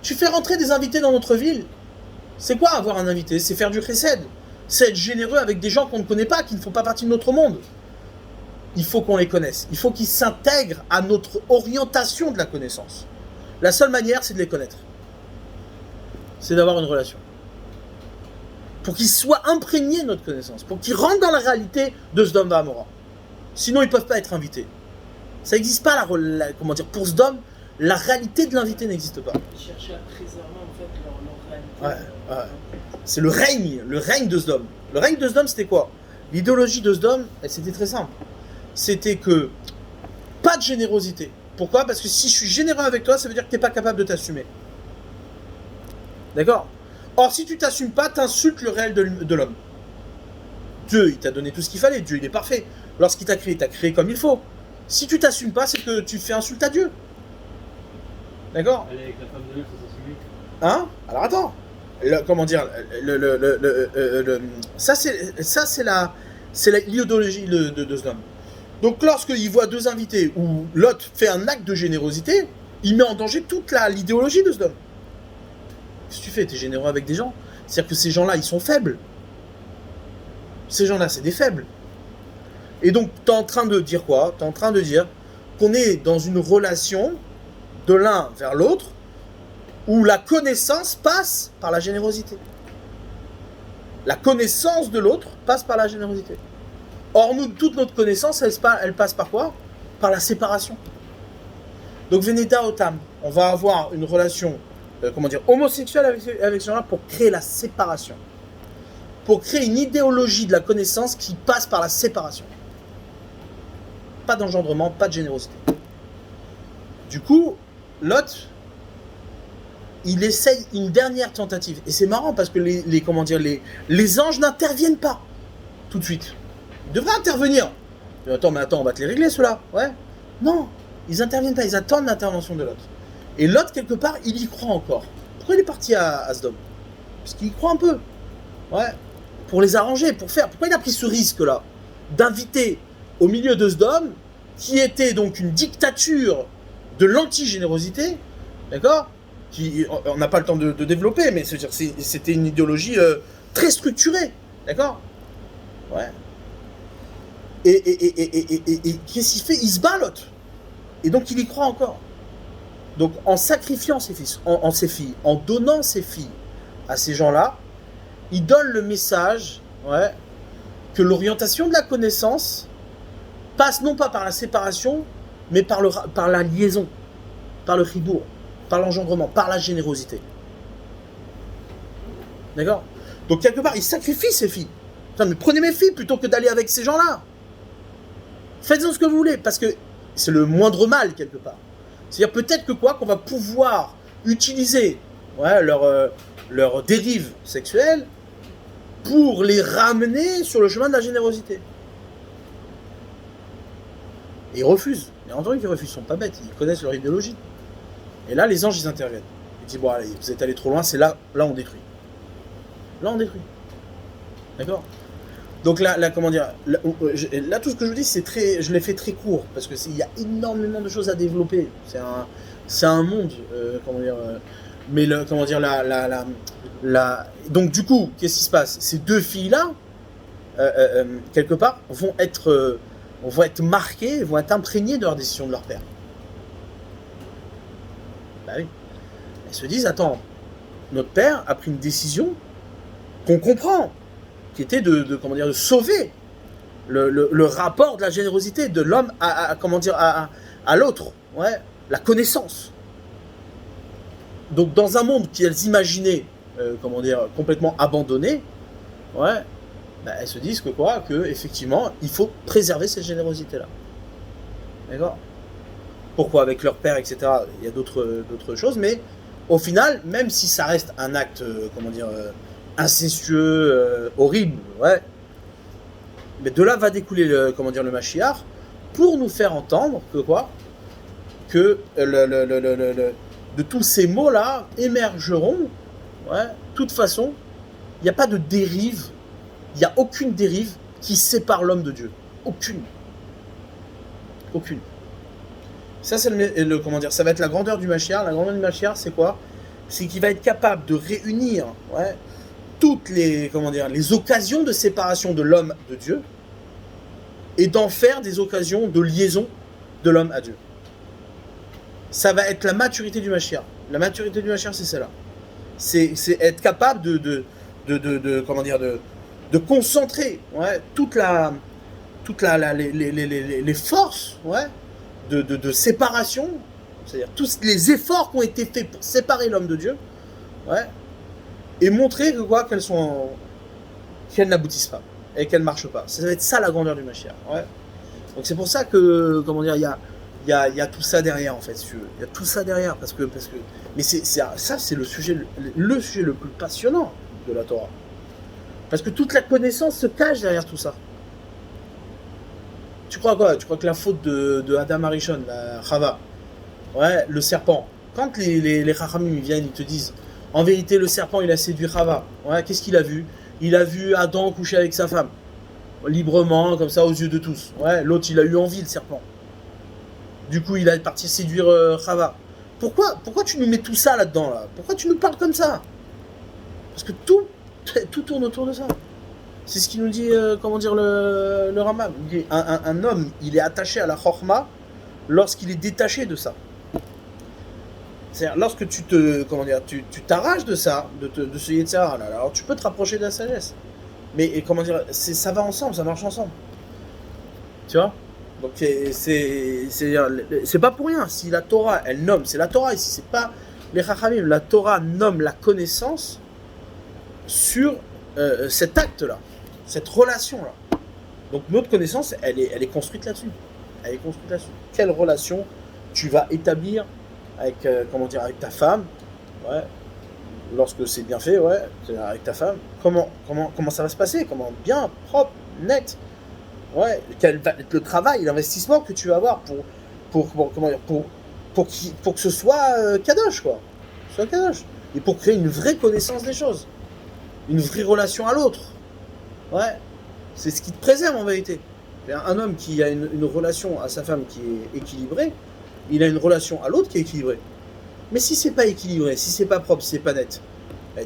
Tu fais rentrer des invités dans notre ville. C'est quoi avoir un invité? C'est faire du chesed. C'est être généreux avec des gens qu'on ne connaît pas, qui ne font pas partie de notre monde. Il faut qu'on les connaisse. Il faut qu'ils s'intègrent à notre orientation de la connaissance. La seule manière, c'est de les connaître. C'est d'avoir une relation. Pour qu'ils soient imprégnés de notre connaissance. Pour qu'ils rentrent dans la réalité de Sdom et Amora. Sinon, ils ne peuvent pas être invités. Ça n'existe pas, pour Sdom, la réalité de l'invité n'existe pas. Ils cherchaient à préserver en fait leur réalité. Ouais. C'est le règne de Sdom. Le règne de Sdom, c'était quoi? L'idéologie de Sdom, c'était très simple. C'était que pas de générosité. Pourquoi? Parce que si je suis généreux avec toi, ça veut dire que tu n'es pas capable de t'assumer. D'accord? Or, si tu t'assumes pas, tu insultes le réel de l'homme. Dieu, il t'a donné tout ce qu'il fallait. Dieu, il est parfait. Lorsqu'il t'a créé comme il faut. Si tu t'assumes pas, c'est que tu fais insulte à Dieu. D'accord? Aller avec la femme de l'autre, Hein? Alors attends. Ça c'est C'est l'idéologie de Sodome. Donc lorsqu'il voit deux invités où Lot fait un acte de générosité, il met en danger toute l'idéologie de Sodome. Qu'est-ce que tu fais? Tu es généreux avec des gens? C'est-à-dire que ces gens-là, ils sont faibles. Ces gens-là, c'est des faibles. Et donc, tu es en train de dire quoi? Tu es en train de dire qu'on est dans une relation de l'un vers l'autre où la connaissance passe par la générosité. La connaissance de l'autre passe par la générosité. Or, nous, toute notre connaissance, elle passe par quoi? Par la séparation. Donc, Veneda Otam, on va avoir une relation homosexuelle avec ce genre-là pour créer la séparation. Pour créer une idéologie de la connaissance qui passe par la séparation. Pas d'engendrement, pas de générosité. Du coup, Lot, il essaye une dernière tentative. Et c'est marrant parce que les anges n'interviennent pas tout de suite. Ils devraient intervenir. Attends, on va te les régler ceux-là. Ouais. Non, ils n'interviennent pas, ils attendent l'intervention de Lot. Et Lot, quelque part, il y croit encore. Pourquoi il est parti à Sodome? Parce qu'il y croit un peu. Ouais. Pour les arranger, pour faire. Pourquoi il a pris ce risque-là d'inviter au milieu de Sodome, qui était donc une dictature de l'anti-générosité, d'accord? On n'a pas le temps de développer, mais c'était une idéologie très structurée, d'accord? Ouais. Et qu'est-ce qu'il fait? Il se bat, Lot. Et donc il y croit encore. Donc en sacrifiant ses fils, ses filles, en donnant ses filles à ces gens-là, il donne le message, ouais, que l'orientation de la connaissance passe non pas par la séparation, mais par la liaison, par le chibour, par l'engendrement, par la générosité. D'accord? Donc quelque part, il sacrifie ses filles. Putain, mais prenez mes filles plutôt que d'aller avec ces gens-là. Faites-en ce que vous voulez, parce que c'est le moindre mal quelque part. C'est-à-dire peut-être que qu'on va pouvoir utiliser leur dérive sexuelle pour les ramener sur le chemin de la générosité. Et ils refusent. Bien entendu qu'ils refusent, ils sont pas bêtes, ils connaissent leur idéologie. Et là, les anges, ils interviennent. Ils disent, bon, allez, vous êtes allés trop loin, c'est là on détruit. Là, on détruit. D'accord? Donc là, tout ce que je vous dis, je l'ai fait très court, parce que il y a énormément de choses à développer. C'est un monde, mais donc du coup, qu'est-ce qui se passe? Ces deux filles-là, quelque part, vont être marquées, vont être imprégnées de leur décision de leur père. Bah oui. Elles se disent, attends, notre père a pris une décision qu'on comprend, qui était de sauver le rapport de la générosité de l'homme à l'autre, ouais, la connaissance. Donc dans un monde qu'elles imaginaient complètement abandonné, ouais, bah, elles se disent que effectivement il faut préserver cette générosité là. D'accord? Pourquoi? Avec leur père, etc. Il y a d'autres choses, mais au final, même si ça reste un acte incestueux, horrible, ouais, mais de là va découler le Mashiach pour nous faire entendre que de tous ces mots-là émergeront, ouais, de toute façon, il n'y a pas de dérive, il n'y a aucune dérive qui sépare l'homme de Dieu. Aucune. Ça, c'est ça va être la grandeur du Mashiach. La grandeur du Mashiach, c'est quoi? C'est qu'il va être capable de réunir, ouais, toutes les occasions de séparation de l'homme de Dieu et d'en faire des occasions de liaison de l'homme à Dieu. Ça va être la maturité du Mashiach. La maturité du Mashiach, c'est celle-là. C'est être capable de concentrer, ouais, les forces, ouais, de séparation, c'est-à-dire tous les efforts qui ont été faits pour séparer l'homme de Dieu, ouais, et montrer qu'elles n'aboutissent pas et qu'elles ne marchent pas. Ça va être ça la grandeur du Mashiach. Ouais. Donc c'est pour ça que il y a tout ça derrière en fait. Il y a tout ça derrière parce que mais ça c'est le sujet le plus passionnant de la Torah. Parce que toute la connaissance se cache derrière tout ça. Tu crois quoi? Tu crois que la faute de Adam Arishon, la Chava, ouais, le serpent, quand les Chachamim viennent, ils te disent en vérité le serpent il a séduit Chava, ouais, qu'est-ce qu'il a vu? Il a vu Adam coucher avec sa femme. librement, comme ça, aux yeux de tous. Ouais, l'autre, il a eu envie, le serpent. Du coup, il est parti séduire Chava. Pourquoi tu nous mets tout ça là-dedans, là? Pourquoi tu nous parles comme ça? Parce que tout tourne autour de ça. C'est ce qu'il nous dit, le Rambam. Il dit, un homme, il est attaché à la chorma lorsqu'il est détaché de ça. C'est-à-dire, lorsque tu t'arraches de ça, de ce Yetzirah là, alors tu peux te rapprocher de la sagesse. Mais ça va ensemble, ça marche ensemble. Tu vois? Donc c'est pas pour rien. Si la Torah, elle nomme, c'est la Torah ici, c'est pas les Chachamim. La Torah nomme la connaissance sur cet acte-là, cette relation-là. Donc notre connaissance, elle est construite là-dessus. Elle est construite là-dessus. Quelle relation tu vas établir avec, avec ta femme, ouais, lorsque c'est bien fait, ouais, avec ta femme, comment ça va se passer, comment bien, propre, net, ouais, quel va être le travail, l'investissement que tu vas avoir pour que ce soit kadosh, quoi, soit kadosh, et pour créer une vraie connaissance des choses, une vraie relation à l'autre, ouais, c'est ce qui te préserve en vérité. Un homme qui a une relation à sa femme qui est équilibrée, il a une relation à l'autre qui est équilibrée. Mais si c'est pas équilibré, si c'est pas propre, si c'est pas net,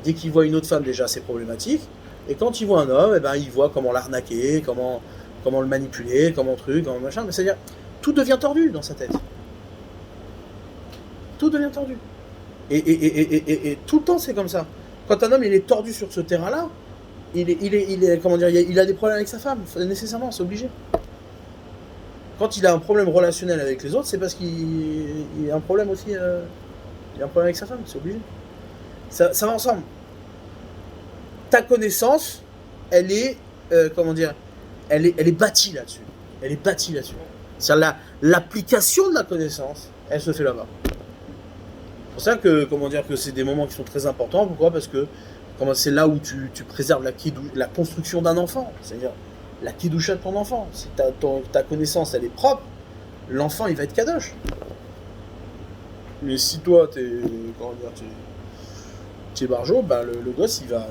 dès qu'il voit une autre femme, déjà c'est problématique. Et quand il voit un homme, il voit comment l'arnaquer, comment le manipuler, comment machin. Mais c'est-à-dire, tout devient tordu dans sa tête. Tout devient tordu. Et tout le temps c'est comme ça. Quand un homme il est tordu sur ce terrain-là, il a des problèmes avec sa femme, nécessairement, c'est obligé. Quand il a un problème relationnel avec les autres, c'est parce qu'il a un problème aussi. Il a un problème avec sa femme, c'est obligé. Ça va ensemble. Ta connaissance, elle est, elle est bâtie là-dessus. Elle est bâtie là-dessus. C'est-à-dire l'application de la connaissance, elle se fait là-bas. C'est pour ça que, que c'est des moments qui sont très importants. Pourquoi? Parce que c'est là où tu préserves la construction d'un enfant. C'est-à-dire la kidusha de ton enfant. Si ta connaissance, elle est propre, l'enfant, il va être kadosh. Mais si toi, t'es barjo, le gosse, il va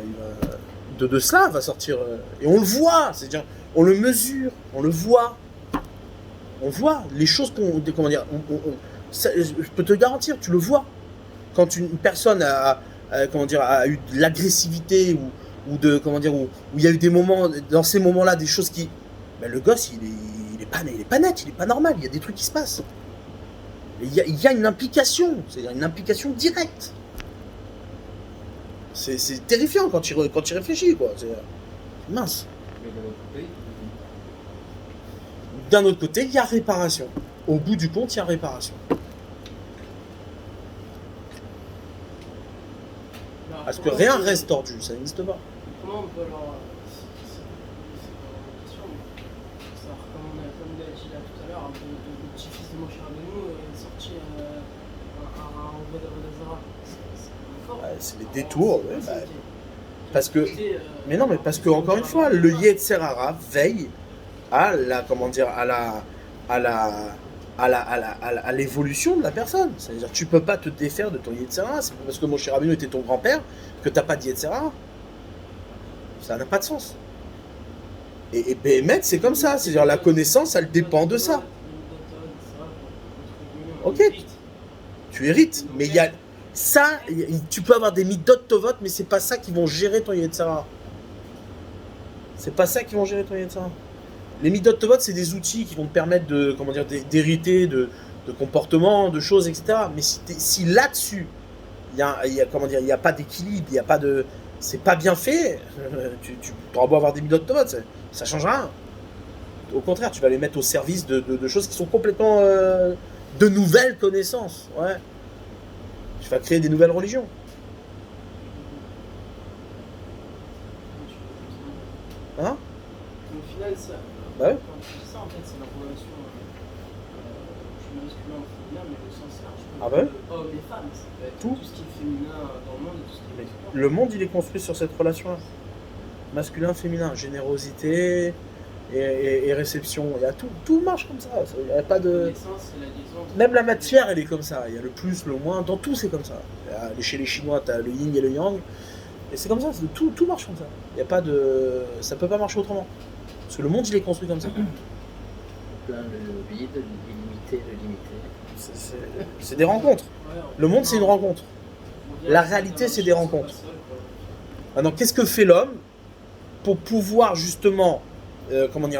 de cela va sortir. Et on le voit, c'est-à-dire, on le mesure, on le voit. On voit les choses je peux te garantir, tu le vois. Quand une personne a eu de l'agressivité ou où il y a eu des moments, dans ces moments-là, des choses qui... le gosse, il est pas net, il est pas normal, il y a des trucs qui se passent. Il y a une implication, c'est-à-dire une implication directe. C'est terrifiant quand tu réfléchis, quoi. C'est mince. D'un autre côté, il y a réparation. Au bout du compte, il y a réparation. Parce que rien reste tordu, ça n'existe pas. Comment on peut alors... Comme il a dit là tout à l'heure, le petit-fils de Moshe Rabbeinu est sorti un envoi d'Avodazara. C'est les détours, parce que... Mais non, mais parce que, encore une fois, le Yetzer Hara veille à l'évolution de la personne. C'est-à-dire, tu peux pas te défaire de ton Yetzer Hara. C'est pas parce que Moshe Rabbeinu était ton grand-père que t'as pas de Yetzer Hara. Ça n'a pas de sens. Et Béhémet, c'est comme ça. C'est-à-dire, la connaissance, elle dépend de ça. Ok, tu hérites, mais il y a... Ça, tu peux avoir des midot tovot, mais c'est pas ça qui vont gérer ton Yetzer Hara. C'est pas ça qui vont gérer ton Yetzer Hara. Les midot tovot, c'est des outils qui vont te permettre d'hériter de comportements, de choses, etc. Mais si là-dessus, il y a pas d'équilibre, il y a pas de... C'est pas bien fait, tu pourras beau avoir des midot tovot, ça change rien. Au contraire, tu vas les mettre au service de choses qui sont complètement de nouvelles connaissances. Ouais. Tu vas créer des nouvelles religions. Hein? Au final, ça. Bah ouais. Quand tu dis ça, en fait, c'est la relation du masculin au féminin, mais au sens large. Ah bah ouais. Hommes et femmes, ça peut être tout ce qui est féminin dans le monde et tout ce qui est masculin. Le monde, il est construit sur cette relation-là. Masculin, féminin, générosité et réception. Il y a tout marche comme ça. Il n'y a pas de... Même la matière, elle est comme ça. Il y a le plus, le moins. Dans tout, c'est comme ça. Chez les Chinois, tu as le yin et le yang. Et c'est comme ça. Tout marche comme ça. Il y a pas de... Ça peut pas marcher autrement. Parce que le monde, il est construit comme ça. Plein le vide, l'illimité, le limité. C'est des rencontres. Ouais, Le monde, c'est une rencontre. on vient La à cette réalité, c'est dimension, des rencontres. pas seul, quoi. Maintenant, qu'est-ce que fait l'homme pour pouvoir justement,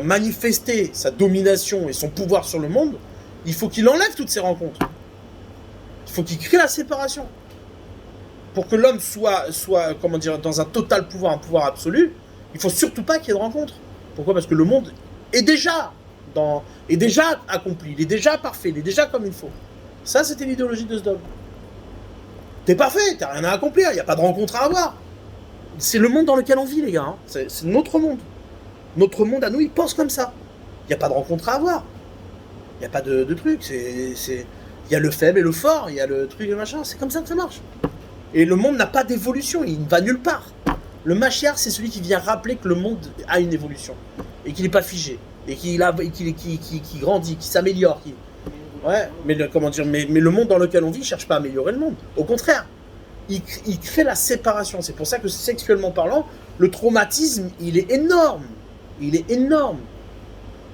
manifester sa domination et son pouvoir sur le monde? Il faut qu'il enlève toutes ces rencontres. Il faut qu'il crée la séparation. Pour que l'homme soit dans un total pouvoir, un pouvoir absolu, il faut surtout pas qu'il y ait de rencontres. Pourquoi? Parce que le monde est déjà accompli, il est déjà parfait, il est déjà comme il faut. Ça, c'était l'idéologie de ce dogme. T'es parfait, t'as rien à accomplir, il n'y a pas de rencontre à avoir. C'est le monde dans lequel on vit, les gars. Hein. C'est notre monde. Notre monde à nous, il pense comme ça. Il n'y a pas de rencontre à avoir. Il n'y a pas de truc. Il y a le faible et le fort, il y a le truc et le machin. C'est comme ça que ça marche. Et le monde n'a pas d'évolution, il ne va nulle part. Le Mashiach, c'est celui qui vient rappeler que le monde a une évolution. Et qu'il n'est pas figé. Et qu'il grandit, qu'il s'améliore. Ouais, mais le monde dans lequel on vit ne cherche pas à améliorer le monde. Au contraire, il crée la séparation. C'est pour ça que sexuellement parlant, le traumatisme, il est énorme. Il est énorme.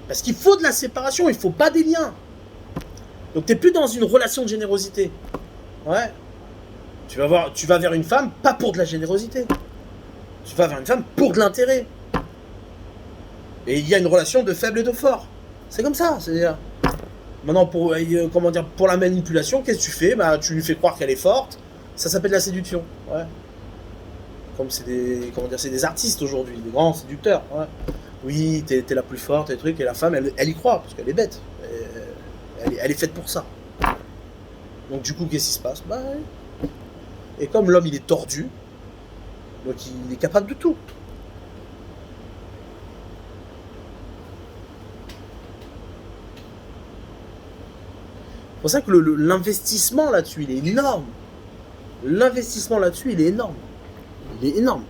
Parce qu'il faut de la séparation, il ne faut pas des liens. Donc tu n'es plus dans une relation de générosité. Ouais. Tu vas vers une femme, pas pour de la générosité. Tu vas vers une femme pour de l'intérêt. Et il y a une relation de faible et de fort. C'est comme ça. C'est-à-dire, maintenant, pour la manipulation, qu'est-ce que tu fais? Tu lui fais croire qu'elle est forte. Ça s'appelle la séduction. Ouais. Comme c'est des artistes aujourd'hui, des grands séducteurs. Ouais. Oui, t'es la plus forte, et trucs, et la femme, elle y croit, parce qu'elle est bête. Elle est faite pour ça. Donc du coup, qu'est-ce qui se passe? Et comme l'homme, il est tordu, donc il est capable de tout. C'est pour ça que l'investissement là-dessus, il est énorme. L'investissement là-dessus, il est énorme. Il est énorme.